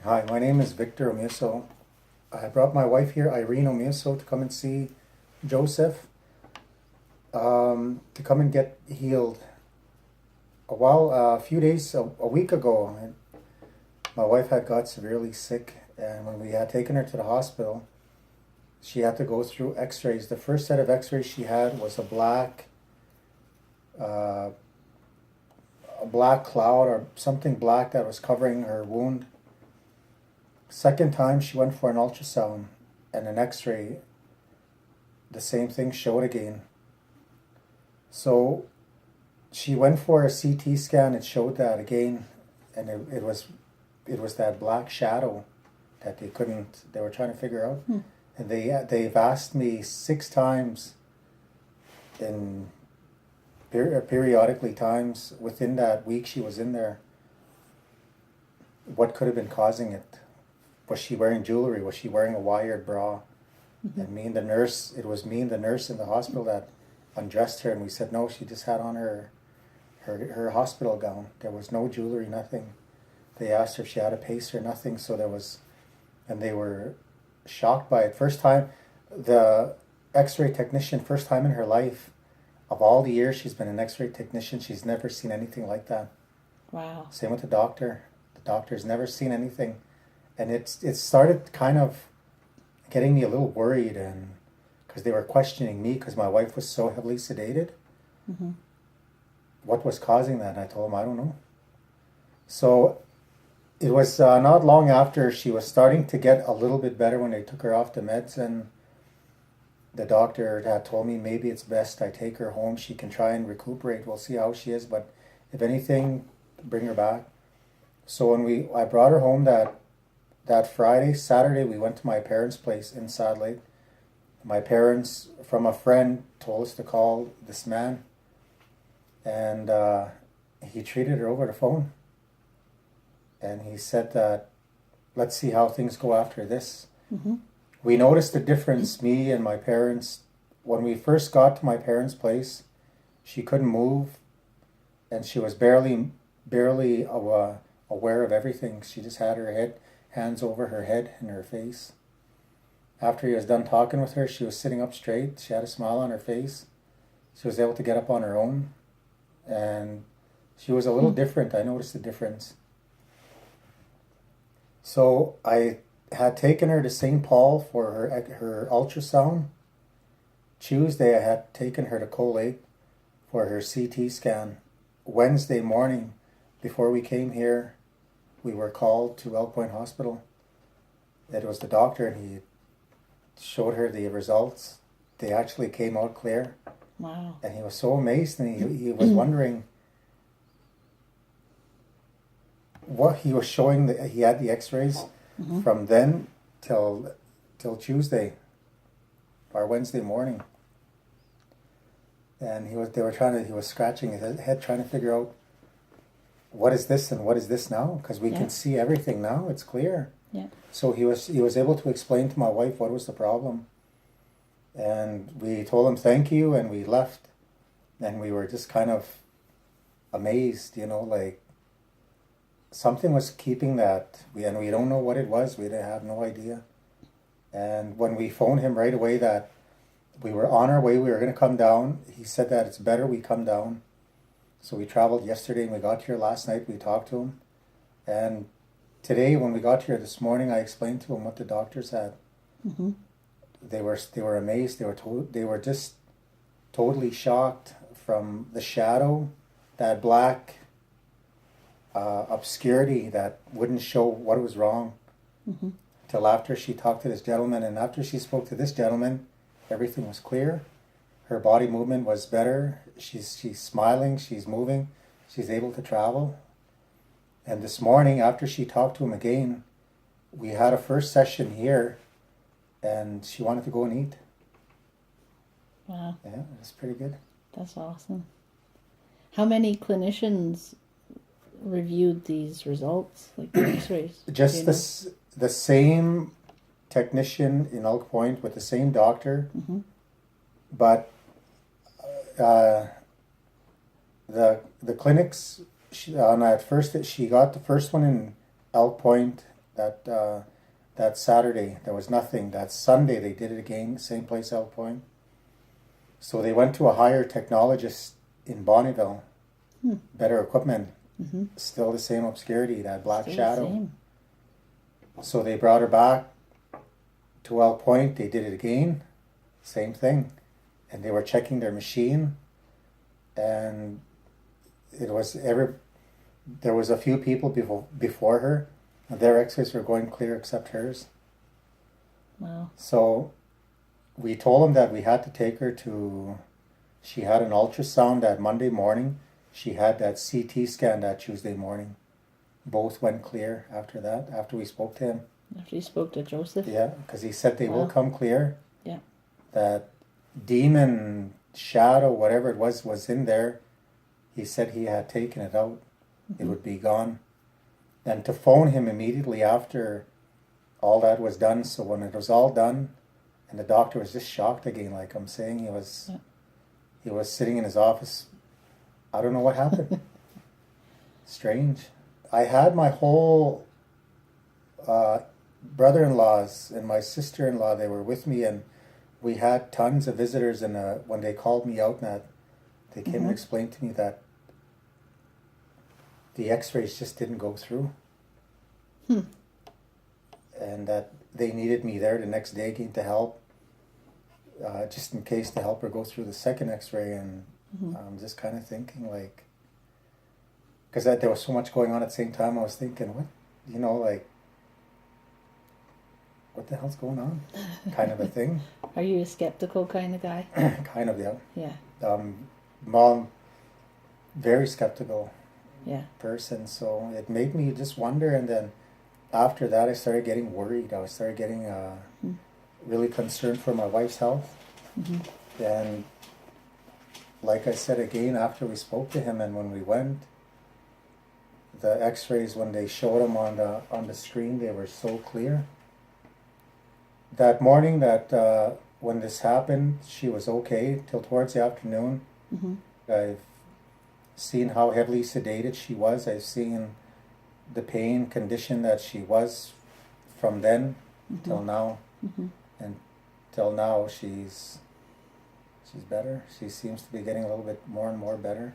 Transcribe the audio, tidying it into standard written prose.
Hi, my name is Victor Omeasoo. I brought my wife here, Irene Omeasoo, to come and see Joseph, to come and get healed. A few days, a week ago, my wife had got severely sick, and when we had taken her to the hospital, she had to go through X-rays. The first set of X-rays she had was uh, a black cloud or something black that was covering her wound. Second time she went for an ultrasound and an x-ray, the same thing showed again. So she went for a CT scan, it showed that again, and it was that black shadow that they were trying to figure out. And they've asked me 6 times in periodically times within that week she was in there, what could have been causing it. Was she wearing jewelry? Was she wearing a wired bra? And it was me and the nurse in the hospital that undressed her, and we said no, she just had on her hospital gown. There was no jewelry, nothing. They asked her if she had a pacer, nothing. And they were shocked by it. First time, the X-ray technician, first time in her life, of all the years she's been an X-ray technician, she's never seen anything like that. Wow. Same with the doctor. The doctor's never seen anything. And it started kind of getting me a little worried, and because they were questioning me because my wife was so heavily sedated. Mm-hmm. What was causing that? And I told them I don't know. So it was not long after she was starting to get a little bit better when they took her off the meds, and the doctor had told me maybe it's best I take her home. She can try and recuperate. We'll see how she is, but if anything, bring her back. So I brought her home that Friday, Saturday, we went to my parents' place in Sad Lake. My parents, from a friend, told us to call this man, and he treated her over the phone. And he said that, let's see how things go after this. Mm-hmm. We noticed the difference, me and my parents, when we first got to my parents' place, she couldn't move, and she was barely aware of everything. She just had her hands over her head and her face. After he was done talking with her, she was sitting up straight. She had a smile on her face. She was able to get up on her own, and she was a little different. I noticed the difference. So I had taken her to St. Paul for her ultrasound. Tuesday, I had taken her to Cold Lake for her CT scan. Wednesday morning, before we came here, we were called to Elk Point Hospital. It was the doctor, and he showed her the results. They actually came out clear. Wow. And he was so amazed, and he was wondering what he was showing. He had the x-rays from then till Tuesday or Wednesday morning. And he was scratching his head trying to figure out what is this and what is this now, because we can see everything now, it's clear. Yeah. So he was able to explain to my wife what was the problem, and we told him thank you, and we left, and we were just kind of amazed, like something was keeping that, and we don't know what it was. We didn't have no idea. And when we phoned him right away that we were on our way, we were going to come down, he said that it's better we come down. So we traveled yesterday, and we got here last night. We talked to him, and today when we got here this morning, I explained to him what the doctors had. Mm-hmm. They were amazed. They were just totally shocked from the shadow, that black obscurity that wouldn't show what was wrong. Mm-hmm. Till after she talked to this gentleman, and after she spoke to this gentleman, everything was clear. Her body movement was better. She's smiling. She's moving. She's able to travel. And this morning, after she talked to him again, we had a first session here, and she wanted to go and eat. Wow. Yeah, it was pretty good. That's awesome. How many clinicians reviewed these results, like the x-rays? Just the same technician in Elk Point with the same doctor, but the clinics. She got the first one in Elk Point That Saturday there was nothing. That Sunday they did it again, same place, Elk Point. So they went to a higher technologist in Bonneville, better equipment, still the same obscurity, that black Still the shadow. same. So they brought her back to Elk Point. They did it again, same thing, and they were checking their machine, and there was a few people before her, and their X-rays were going clear except hers. Wow. So we told them that we had to take her to. She had an ultrasound that Monday morning. She had that CT scan that Tuesday morning. Both went clear after that, after we spoke to him. After you spoke to Joseph? Yeah, because he said they will Wow. come clear. Yeah. That demon shadow, whatever it was in there, he said he had taken it out. It would be gone. And to phone him immediately after all that was done, so when it was all done, and the doctor was just shocked again, like I'm saying, he was sitting in his office. I don't know what happened. Strange. I had my whole brother-in-laws and my sister-in-law, they were with me, and we had tons of visitors, and when they called me out, and they came and explained to me that the x-rays just didn't go through. And that they needed me there the next day again to help, just in case to help her go through the second x-ray. And I'm just kind of thinking, like, because there was so much going on at the same time, I was thinking, what, like, what the hell's going on? Kind of a thing. Are you a skeptical kind of guy? Kind of, yeah. Yeah. Mom, very skeptical Yeah. person, so it made me just wonder. And then after that, I started getting worried. I started getting really concerned for my wife's health. And like I said again, after we spoke to him and when we went, the x-rays, when they showed them on the screen, they were so clear. That morning that when this happened, she was okay till towards the afternoon. I've seen how heavily sedated she was. I've seen the pain condition that she was from then till now. And till now she's better. She seems to be getting a little bit more and more better.